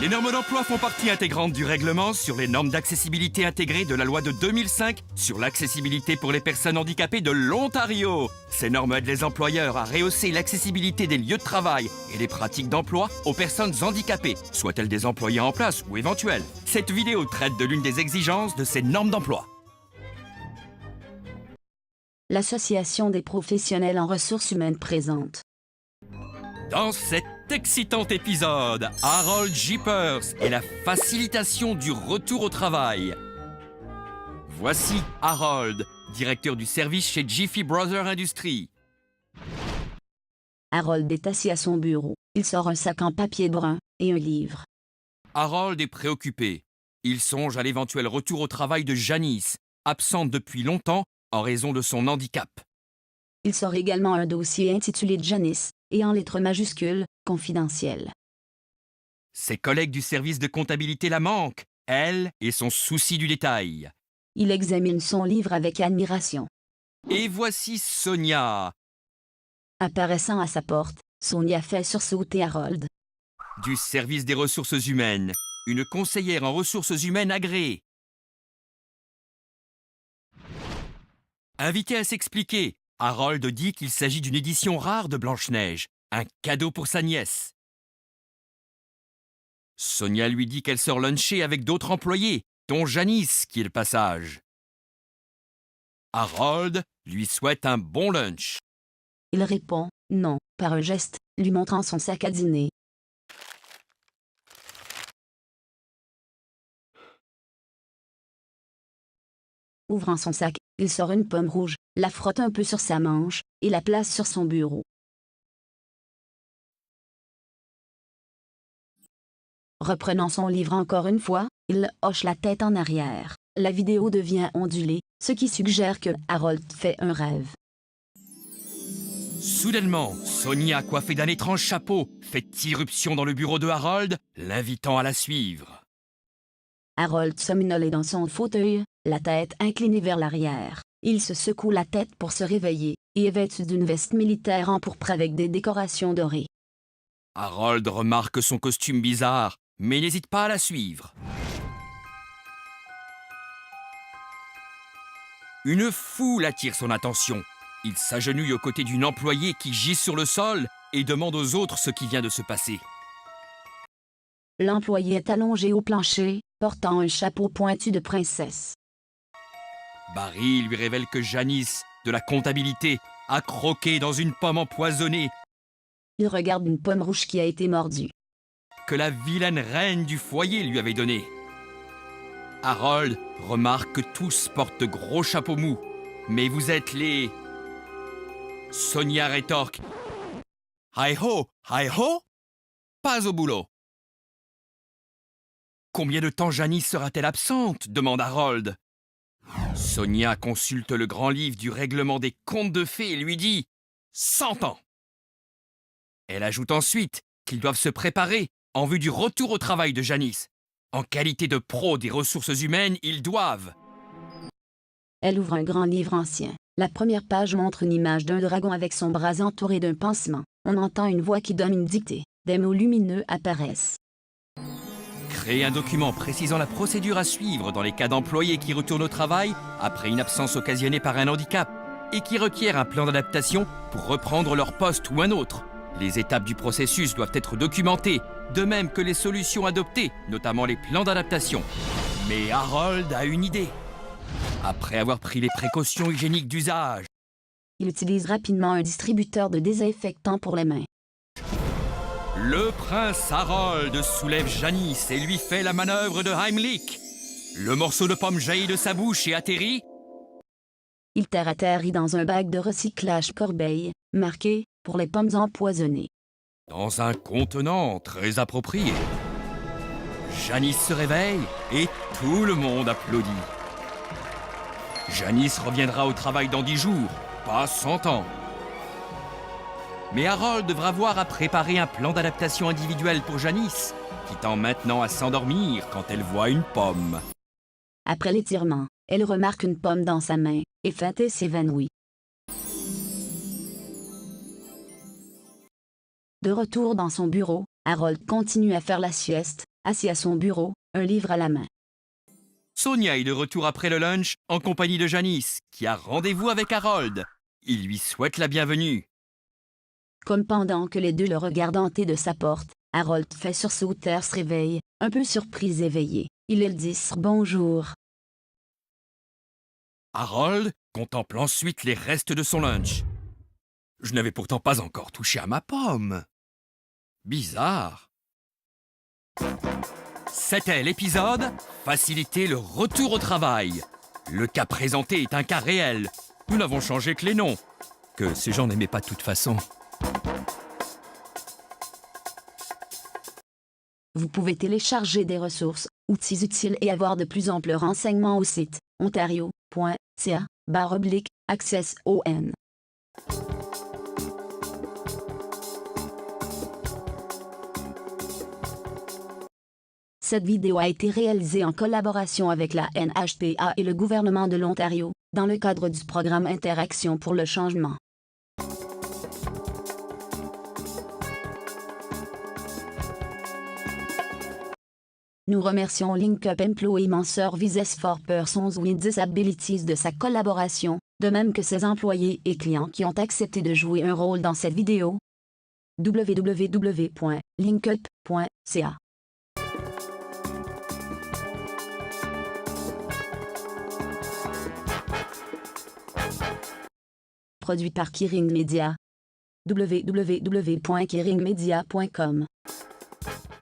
Les normes d'emploi font partie intégrante du règlement sur les normes d'accessibilité intégrées de la loi de 2005 sur l'accessibilité pour les personnes handicapées de l'Ontario. Ces normes aident les employeurs à rehausser l'accessibilité des lieux de travail et les pratiques d'emploi aux personnes handicapées, soient-elles des employés en place ou éventuels. Cette vidéo traite de l'une des exigences de ces normes d'emploi. L'Association des professionnels en ressources humaines présente. Dans cet excitant épisode, Harold Jeepers et la facilitation du retour au travail. Voici Harold, directeur du service chez Jiffy Brothers Industries. Harold est assis à son bureau. Il sort un sac en papier brun et un livre. Harold est préoccupé. Il songe à l'éventuel retour au travail de Janice, absente depuis longtemps en raison de son handicap. Il sort également un dossier intitulé Janice et en lettres majuscules, confidentiel. Ses collègues du service de comptabilité la manquent, elle et son souci du détail. Il examine son livre avec admiration. Et voici Sonia, Apparaissant à sa porte, Sonia fait sursauter Harold. du service des ressources humaines, une conseillère en ressources humaines agréée. Invité à s'expliquer, Harold dit qu'il s'agit d'une édition rare de Blanche-Neige, un cadeau pour sa nièce. Sonia lui dit qu'elle sort luncher avec d'autres employés, dont Janice qui est le passage. Harold lui souhaite un bon lunch. Il répond « non » par un geste, lui montrant son sac à dîner. Ouvrant son sac, il sort une pomme rouge, la frotte un peu sur sa manche et la place sur son bureau. Reprenant son livre encore une fois, il hoche la tête en arrière. La vidéo devient ondulée, ce qui suggère que Harold fait un rêve. Soudainement, Sonia, coiffée d'un étrange chapeau, fait irruption dans le bureau de Harold, l'invitant à la suivre. Harold somnolait dans son fauteuil, la tête inclinée vers l'arrière. Il se secoue la tête pour se réveiller, et est vêtu d'une veste militaire en pourpre avec des décorations dorées. Harold remarque son costume bizarre, mais n'hésite pas à la suivre. Une foule attire son attention. Il s'agenouille aux côtés d'une employée qui gît sur le sol et demande aux autres ce qui vient de se passer. L'employé est allongé au plancher, portant un chapeau pointu de princesse. Barry lui révèle que Janice, de la comptabilité, a croqué dans une pomme empoisonnée, Il regarde une pomme rouge qui a été mordue. que la vilaine reine du foyer lui avait donnée. Harold remarque que tous portent de gros chapeaux mous. Mais vous êtes les... Sonia rétorque. Hi-ho, hi-ho? Pas au boulot. Combien de temps Janice sera-t-elle absente? Demande Harold. Sonia consulte le grand livre du règlement des contes de fées et lui dit 100 ans. Elle ajoute ensuite qu'ils doivent se préparer en vue du retour au travail de Janice. En qualité de pro des ressources humaines, ils doivent. Elle ouvre un grand livre ancien. La première page montre une image d'un dragon avec son bras entouré d'un pansement. On entend une voix qui donne une dictée. Des mots lumineux apparaissent. Créer un document précisant la procédure à suivre dans les cas d'employés qui retournent au travail après une absence occasionnée par un handicap et qui requièrent un plan d'adaptation pour reprendre leur poste ou un autre. Les étapes du processus doivent être documentées, de même que les solutions adoptées, notamment les plans d'adaptation. Mais Harold a une idée. Après avoir pris les précautions hygiéniques d'usage, Il utilise rapidement un distributeur de désinfectant pour les mains. le prince Harold soulève Janice et lui fait la manœuvre de Heimlich. Le morceau de pomme jaillit de sa bouche et atterrit. Il terre à terre dans un bac de recyclage corbeille, marqué « Pour les pommes empoisonnées ». Dans un contenant très approprié. Janice se réveille et tout le monde applaudit. Janice reviendra au travail dans 10 jours, pas 100 ans. Mais Harold devra avoir à préparer un plan d'adaptation individuel pour Janice, qui tend maintenant à s'endormir quand elle voit une pomme. Après l'étirement, elle remarque une pomme dans sa main, et Faté s'évanouit. De retour dans son bureau, Harold continue à faire la sieste, assis à son bureau, un livre à la main. Sonia est de retour après le lunch en compagnie de Janice, qui a rendez-vous avec Harold. Il lui souhaite la bienvenue. Comme pendant que les deux le regardent entrer de sa porte, Harold fait sursauter se réveille, un peu surpris éveillé. Ils disent bonjour. Harold contemple ensuite les restes de son lunch. Je n'avais pourtant pas encore touché à ma pomme. Bizarre. C'était l'épisode Faciliter le retour au travail. Le cas présenté est un cas réel. Nous n'avons changé que les noms, que ces gens n'aimaient pas de toute façon. Vous pouvez télécharger des ressources, outils utiles et avoir de plus amples renseignements au site ontario.ca/accesson. Cette vidéo a été réalisée en collaboration avec la NHPA et le gouvernement de l'Ontario, dans le cadre du programme Interaction pour le changement. Nous remercions LinkUp Employment Services for Persons with Disabilities de sa collaboration, de même que ses employés et clients qui ont accepté de jouer un rôle dans cette vidéo. www.linkup.ca Produit par Kering Media. www.keringmedia.com